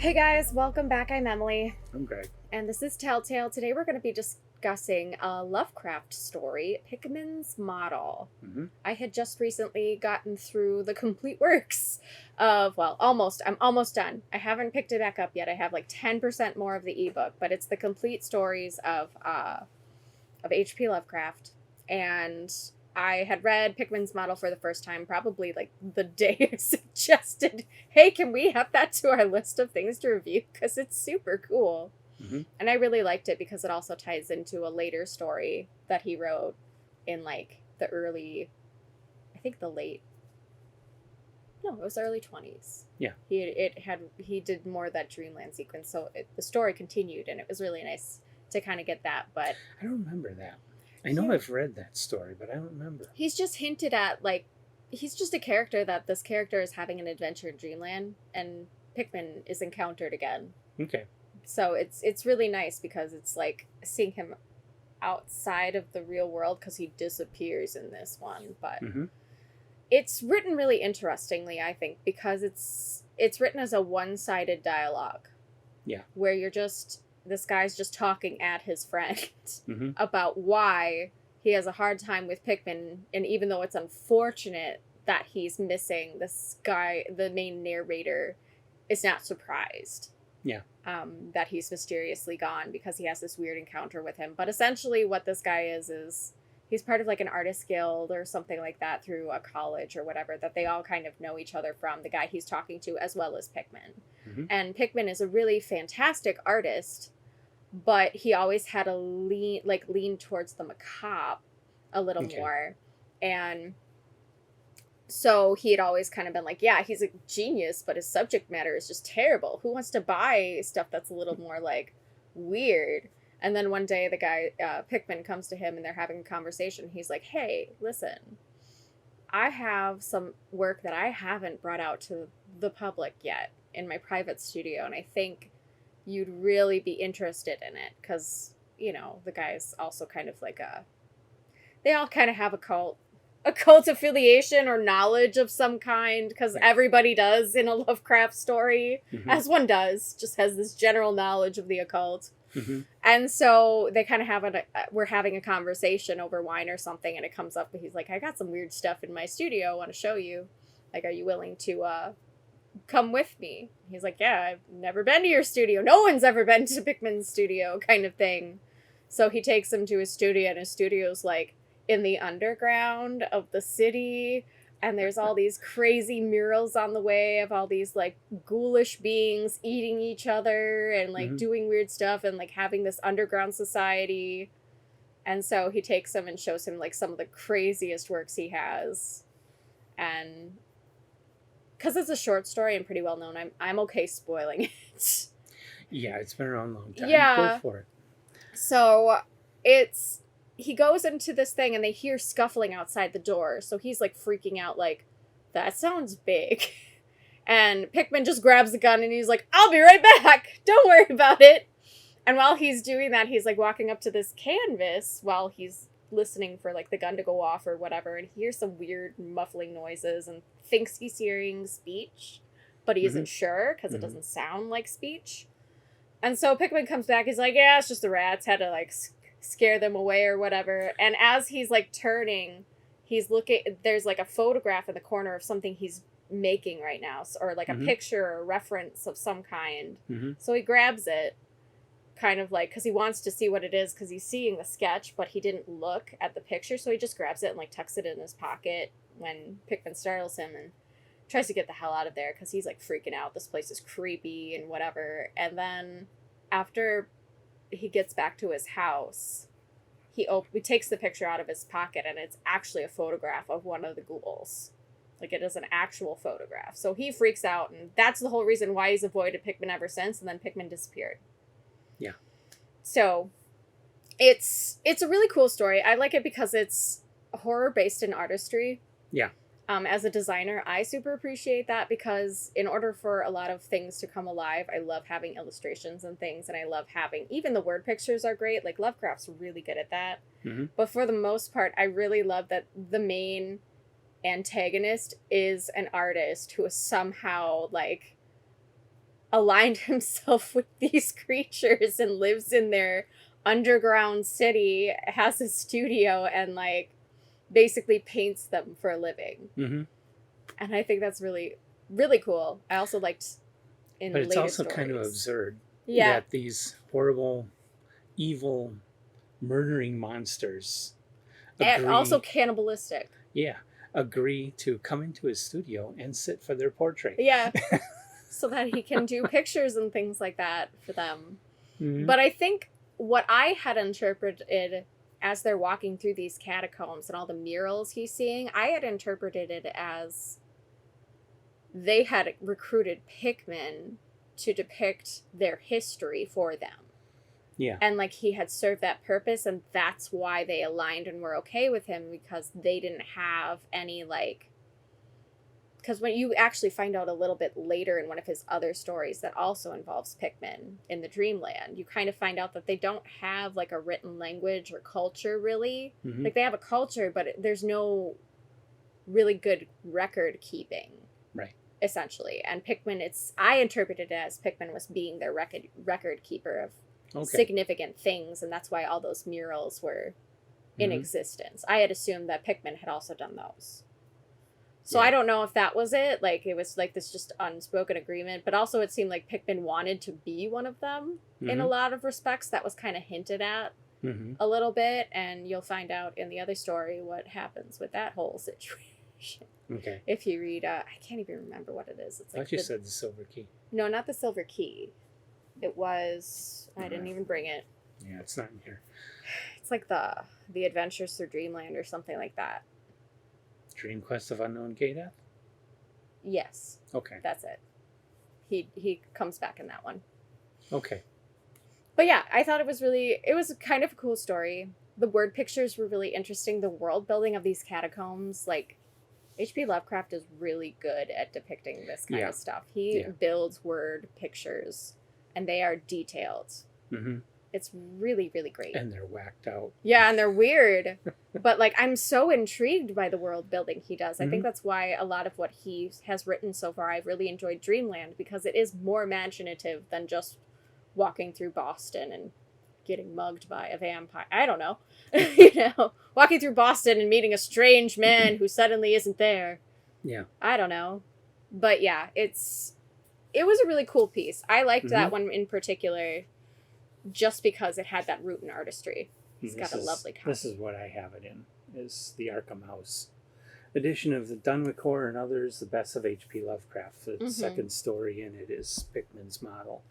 Hey guys, welcome back. I'm Emily, I'm Greg. and this is Telltale. Today we're going to be discussing a Lovecraft story, Pickman's Model. Mm-hmm. I had just recently gotten through the complete works of, well, almost. I'm almost done. I haven't picked it back up yet. I have like 10% more of the ebook, but it's the complete stories of H.P. Lovecraft, and I had read Pickman's Model for the first time probably like the day I suggested, hey, can we add that to our list of things to review? Because it's super cool. Mm-hmm. And I really liked it because it also ties into a later story that he wrote in like the early, I think the late, no, it was early 20s. Yeah. He did more of that dreamland sequence, so the story continued, and it was really nice to kind of get that. But I don't remember that. I know I've read that story, but I don't remember. He's just hinted at, like, he's just a character that this character is having an adventure in dreamland, and Pickman is encountered again. Okay. So it's really nice because it's like seeing him outside of the real world because he disappears in this one. But it's written really interestingly, I think, because it's written as a one-sided dialogue. Yeah. Where this guy's just talking at his friend about why he has a hard time with Pickman, and even though it's unfortunate that he's missing, this guy, the main narrator, is not surprised. Yeah. That he's mysteriously gone because he has this weird encounter with him. But essentially what this guy is he's part of like an artist guild or something like that through a college or whatever, that they all kind of know each other from, the guy he's talking to as well as Pickman. And Pickman is a really fantastic artist, but he always had a lean towards the macabre a little more. And so he had always kind of been like, yeah, he's a genius, but his subject matter is just terrible. Who wants to buy stuff that's a little more like weird? And then one day the guy, Pickman, comes to him and they're having a conversation. He's like, hey, listen, I have some work that I haven't brought out to the public yet in my private studio, and I think you'd really be interested in it because, you know, the guy's also kind of like they all kind of have a cult affiliation or knowledge of some kind, because everybody does in a Lovecraft story, as one does, just has this general knowledge of the occult. And so they kind of we're having a conversation over wine or something, and it comes up, and he's like, I got some weird stuff in my studio I want to show you. Like, are you willing to come with me? He's like, yeah, I've never been to your studio. No one's ever been to Pickman's studio, kind of thing. So he takes him to his studio, and his studio's like in the underground of the city, and there's all these crazy murals on the way of all these like ghoulish beings eating each other and like doing weird stuff and like having this underground society. And so he takes him and shows him like some of the craziest works he has. And because it's a short story and pretty well known, I'm okay spoiling it. Yeah, it's been around a long time. Yeah. Go for it. So he goes into this thing and they hear scuffling outside the door. So he's like freaking out, like, that sounds big. And Pickman just grabs the gun and he's like, I'll be right back. Don't worry about it. And while he's doing that, he's like walking up to this canvas while he's listening for like the gun to go off or whatever. And he hears some weird muffling noises and thinks he's hearing speech, but he isn't sure because it doesn't sound like speech. And so Pickman comes back. He's like, yeah, it's just the rats. Had to like scare them away or whatever. And as he's like turning, he's looking, there's like a photograph in the corner of something he's making right now, or like a picture or reference of some kind. So he grabs it, kind of like, because he wants to see what it is, because he's seeing the sketch, but he didn't look at the picture, so he just grabs it and like tucks it in his pocket when Pickman startles him and tries to get the hell out of there because he's like freaking out. This place is creepy and whatever. And then after he gets back to his house, he takes the picture out of his pocket, and it's actually a photograph of one of the ghouls. Like, it is an actual photograph. So he freaks out, and that's the whole reason why he's avoided Pickman ever since, and then Pickman disappeared. Yeah. So it's a really cool story. I like it because it's horror based in artistry. Yeah. As a designer, I super appreciate that, because in order for a lot of things to come alive, I love having illustrations and things, and I love having, even the word pictures are great. Like, Lovecraft's really good at that. But for the most part, I really love that the main antagonist is an artist who is somehow, like, aligned himself with these creatures and lives in their underground city, has a studio, and like basically paints them for a living. Mm-hmm. And I think that's really, really cool. I also liked in But it's later also stories. kind of absurd Yeah. that these horrible, evil, murdering monsters And also cannibalistic. Yeah, agree to come into his studio and sit for their portrait. Yeah. So that he can do pictures and things like that for them. Mm-hmm. But I think what I had interpreted as they're walking through these catacombs and all the murals he's seeing, I had interpreted it as they had recruited Pickman to depict their history for them. Yeah. And like he had served that purpose, and that's why they aligned and were okay with him, because they didn't have any like... Because when you actually find out a little bit later in one of his other stories that also involves Pickman in the Dreamland, you kind of find out that they don't have like a written language or culture really. Mm-hmm. Like they have a culture, but there's no really good record keeping. Right. Essentially. And Pickman, I interpreted it as Pickman was being their record keeper of significant things, and that's why all those murals were in existence. I had assumed that Pickman had also done those. So I don't know if that was it. Like, it was like this just unspoken agreement. But also it seemed like Pickman wanted to be one of them in a lot of respects. That was kind of hinted at a little bit. And you'll find out in the other story what happens with that whole situation. Okay. If you read, I can't even remember what it is. It's like I thought you said the Silver Key. No, not the Silver Key. It was... I didn't even bring it. Yeah, it's not in here. It's like the Adventures Through Dreamland or something like that. Dream Quest of Unknown Gadeath? Yes. Okay. That's it. He comes back in that one. Okay. But yeah, I thought it was kind of a cool story. The word pictures were really interesting. The world building of these catacombs, like, H.P. Lovecraft is really good at depicting this kind of stuff. He builds word pictures, and they are detailed. Mm-hmm. It's really, really great. And they're whacked out. Yeah, and they're weird. But, like, I'm so intrigued by the world building he does. I think that's why a lot of what he has written so far, I've really enjoyed Dreamland, because it is more imaginative than just walking through Boston and getting mugged by a vampire. I don't know. Walking through Boston and meeting a strange man who suddenly isn't there. Yeah. I don't know. But, yeah, it was a really cool piece. I liked that one in particular, just because it had that root in artistry. It's got a lovely copy. This is what I have it in, is the Arkham House edition of the Dunwich Horror and Others, the best of H.P. Lovecraft. The second story in it is Pickman's model.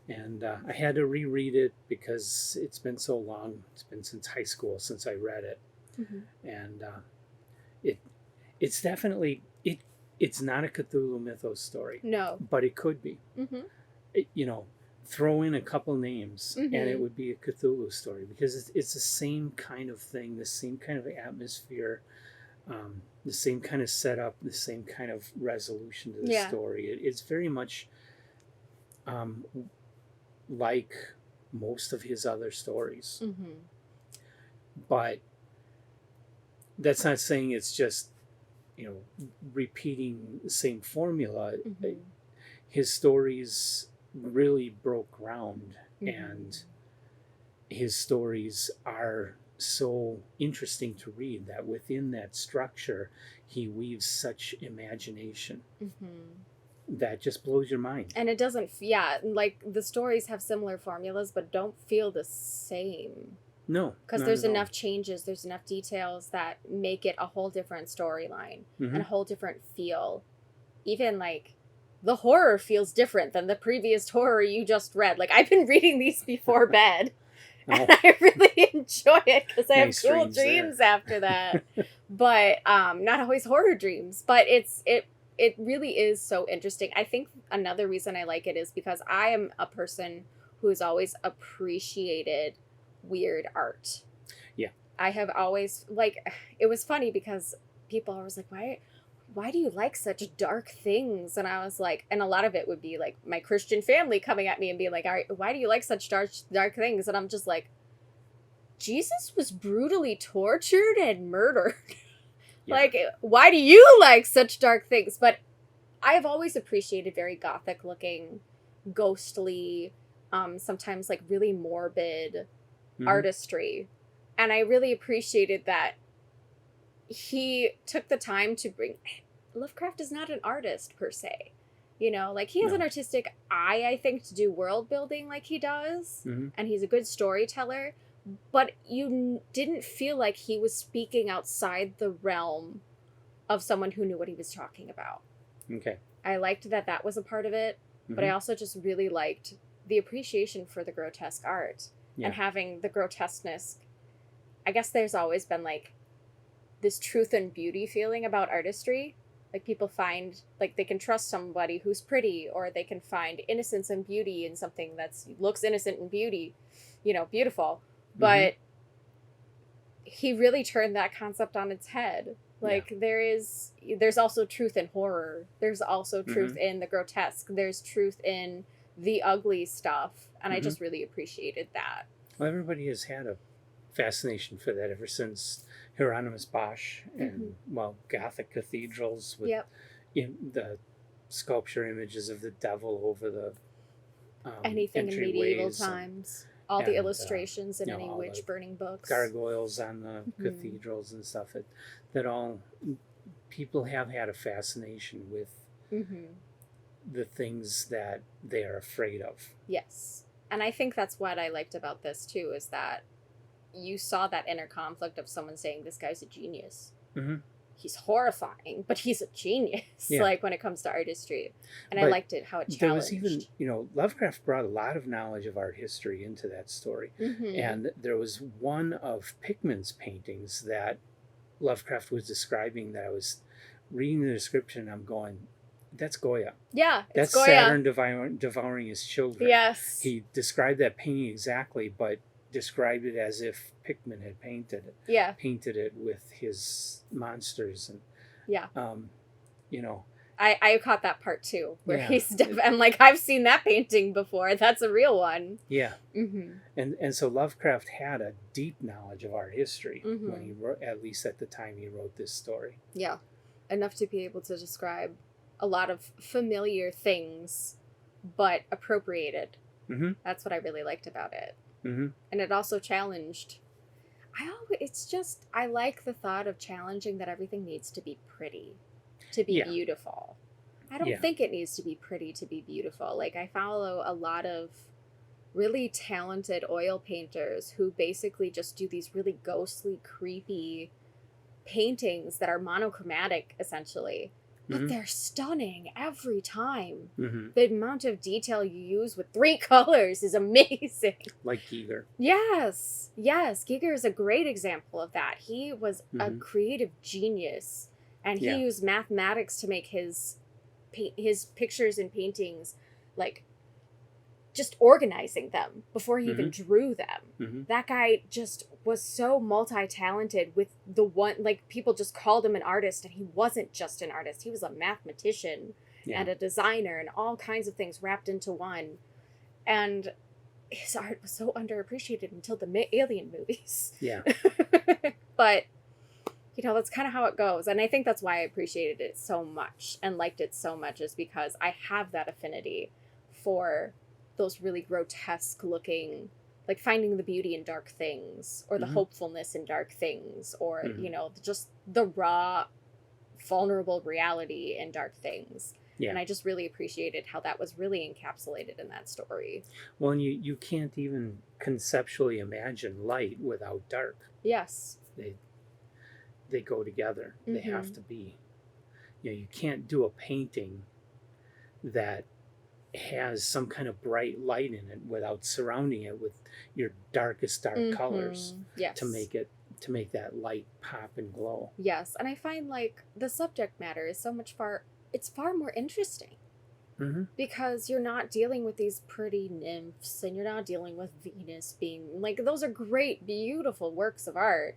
And I had to reread it because it's been so long. It's been since high school since I read it. And it's definitely, it's not a Cthulhu Mythos story. No. But it could be. Throw in a couple names and it would be a Cthulhu story, because it's the same kind of thing, the same kind of atmosphere, the same kind of setup, the same kind of resolution to the story. It's very much like most of his other stories. But that's not saying it's just, repeating the same formula. His stories really broke ground, and his stories are so interesting to read that within that structure he weaves such imagination that just blows your mind. And it doesn't, like the stories have similar formulas but don't feel the same. No, because there's enough changes, there's enough details that make it a whole different storyline and a whole different feel. Even like the horror feels different than the previous horror you just read. Like, I've been reading these before bed, and I really enjoy it because I have cool dreams after that. But not always horror dreams. But it really is so interesting. I think another reason I like it is because I am a person who has always appreciated weird art. Yeah. I have always, like, it was funny because people are always like, why do you like such dark things? And I was like, and a lot of it would be like my Christian family coming at me and being like, all right, why do you like such dark things? And I'm just like, Jesus was brutally tortured and murdered. Yeah. Like, why do you like such dark things? But I have always appreciated very gothic looking, ghostly, sometimes like really morbid artistry. And I really appreciated that he took the time to bring. Lovecraft is not an artist per se. You know, like he has an artistic eye, I think, to do world building like he does. And he's a good storyteller. But you didn't feel like he was speaking outside the realm of someone who knew what he was talking about. Okay. I liked that that was a part of it. But I also just really liked the appreciation for the grotesque art. And having the grotesqueness. I guess there's always been like this truth and beauty feeling about artistry. Like people find like they can trust somebody who's pretty, or they can find innocence and beauty in something that's looks innocent and beautiful. But he really turned that concept on its head. Like there's also truth in horror. There's also truth in the grotesque. There's truth in the ugly stuff. And I just really appreciated that. Well, everybody has had a fascination for that ever since Hieronymus Bosch and Gothic cathedrals with the sculpture images of the devil over the anything in medieval times, all the illustrations in any witch burning books, gargoyles on the cathedrals and stuff. That all people have had a fascination with the things that they are afraid of. Yes, and I think that's what I liked about this too, is that you saw that inner conflict of someone saying, this guy's a genius. He's horrifying, but he's a genius, like when it comes to artistry. And I liked it, how it challenged. There was even, Lovecraft brought a lot of knowledge of art history into that story. And there was one of Pickman's paintings that Lovecraft was describing that I was reading the description and I'm going, that's Goya. Yeah, that's Goya. Saturn devouring his children. Yes. He described that painting exactly, but described it as if Pickman had painted it. Yeah. Painted it with his monsters and I caught that part too, where I'm like, I've seen that painting before. That's a real one. Yeah. And so Lovecraft had a deep knowledge of art history when he wrote, at least at the time he wrote this story. Yeah. Enough to be able to describe a lot of familiar things, but appropriated. That's what I really liked about it. And it also challenged. I like the thought of challenging that everything needs to be pretty, to be beautiful. I don't think it needs to be pretty to be beautiful. Like, I follow a lot of really talented oil painters who basically just do these really ghostly, creepy paintings that are monochromatic, essentially. But they're stunning every time. The amount of detail you use with 3 colors is amazing. Like Giger. Yes. Giger is a great example of that. He was a creative genius. And he used mathematics to make his pictures and paintings, like, just organizing them before he even drew them. That guy just was so multi-talented with the one, like, people just called him an artist, and he wasn't just an artist. He was a mathematician and a designer and all kinds of things wrapped into one. And his art was so underappreciated until the Alien movies. Yeah. But, that's kind of how it goes. And I think that's why I appreciated it so much and liked it so much, is because I have that affinity for those really grotesque looking, like finding the beauty in dark things, or the hopefulness in dark things, or, just the raw, vulnerable reality in dark things. Yeah. And I just really appreciated how that was really encapsulated in that story. Well, and you can't even conceptually imagine light without dark. Yes. They go together. They have to be. You can't do a painting that has some kind of bright light in it without surrounding it with your darkest dark colors to make that light pop and glow. Yes, and I find like the subject matter is it's far more interesting. Because you're not dealing with these pretty nymphs, and you're not dealing with Venus being like, those are great, beautiful works of art.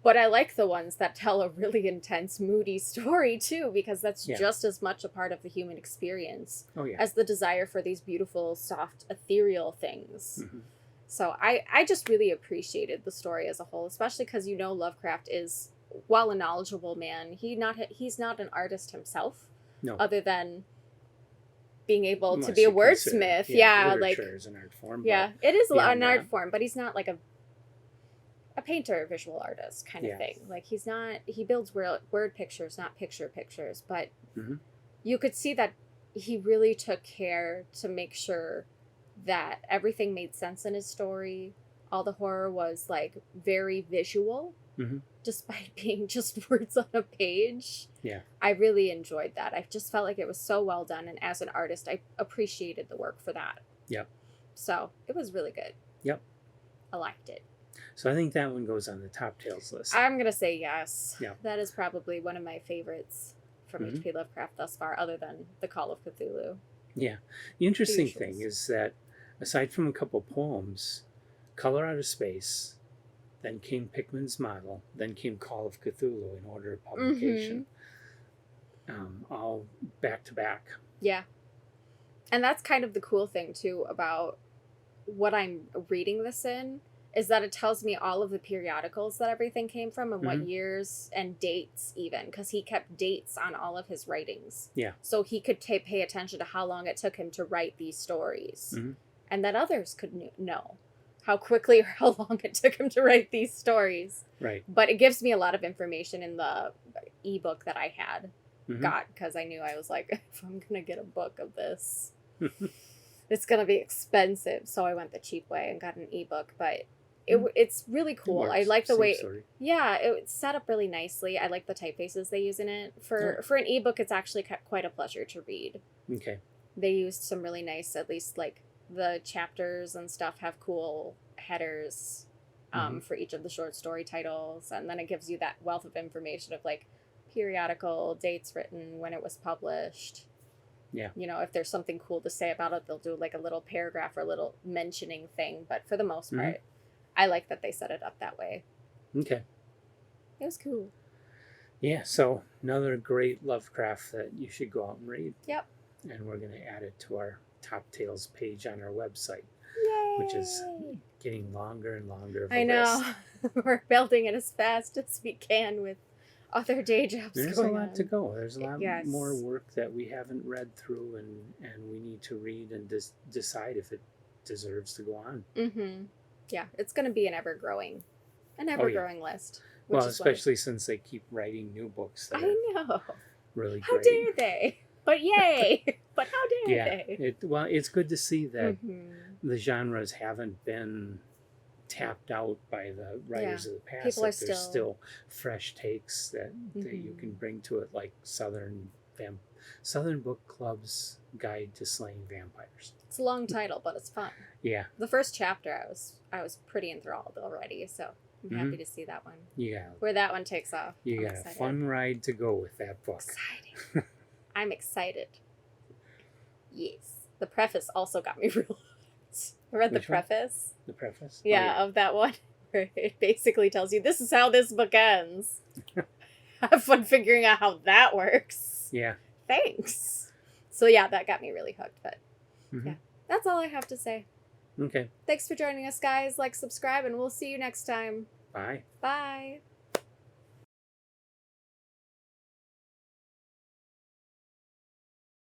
But I like the ones that tell a really intense, moody story, too, because that's just as much a part of the human experience as the desire for these beautiful, soft, ethereal things. So I just really appreciated the story as a whole, especially because, Lovecraft is, while a knowledgeable man, he's not an artist himself, No. other than being able to Unless be a you consider, wordsmith. Yeah, like literature is an art form. yeah, it is beyond an art that- form, but he's not like a painter, a visual artist kind of Yeah. thing. Like he's not. He builds word pictures, not pictures. But Mhm. you could see that he really took care to make sure that everything made sense in his story. All the horror was like very visual, Mhm. despite being just words on a page. Yeah. I really enjoyed that. I just felt like it was so well done, and as an artist, I appreciated the work for that. Yep. So it was really good. Yep. I liked it. So I think that one goes on the top tales list. I'm gonna say yes. Yeah. That is probably one of my favorites from Mhm. H.P. Lovecraft thus far, other than The Call of Cthulhu. Yeah. The interesting Usuals. thing is that aside from a couple poems, Color Out of Space, then came Pickman's Model, then came Call of Cthulhu in order of publication. All back to back. Yeah. And that's kind of the cool thing too about what I'm reading this in, is that it tells me all of the periodicals that everything came from and what Mhm. years and dates even, because he kept dates on all of his writings. Yeah. So he could pay attention to how long it took him to write these stories. Mhm. And that others could know how quickly or how long it took him to write these stories. Right. But it gives me a lot of information in the ebook that I had Mhm. got, because I knew I was like, if I'm going to get a book of this, it's going to be expensive. So I went the cheap way and got an ebook, but it's really cool. I Works. like the Same way, story. yeah, it's set up really nicely. I like the typefaces they use in it. For an ebook, it's actually quite a pleasure to read. Okay. They used some really nice, at least like the chapters and stuff have cool headers for each of the short story titles. And then it gives you that wealth of information of like periodical, dates written, when it was published. Yeah. You know, if there's something cool to say about it, they'll do like a little paragraph or a little mentioning thing. But for the most part, I like that they set it up that way. Okay. It was cool. Yeah, so another great Lovecraft that you should go out and read. Yep. And we're going to add it to our Top Tales page on our website, Yay! which is getting longer and longer of a I know. list. We're building it as fast as we can with other day jobs There's going a lot on. to go. There's a lot Yes. more work that we haven't read through, and we need to read and decide if it deserves to go on. Mm-hmm. Yeah, it's going to be an ever-growing list. Which Well, is especially since they keep writing new books that I are know. really How great. dare they? But yay! But how dare Yeah, they? it's good to see that Mhm. the genres haven't been tapped out by the writers of the past. People are That there's still fresh takes that you Mhm. can bring to it, like Southern Book Club's Guide to Slaying Vampires. It's a long title, but it's fun. Yeah, The first chapter, I was pretty enthralled already, so I'm Mhm. happy to see that one. yeah. Where that one takes off. You I'm got excited. a fun ride to go with that book. Exciting. I'm excited. Yes. The preface also got me real hooked. I read Which the one? preface. The preface? Oh, Yeah, of that one. Where it basically tells you this is how this book ends. Have fun figuring out how that works. Yeah. Thanks. So yeah, that got me really hooked. But Mhm. yeah, that's all I have to say. Okay. Thanks for joining us, guys. Like, subscribe, and we'll see you next time. Bye. Bye.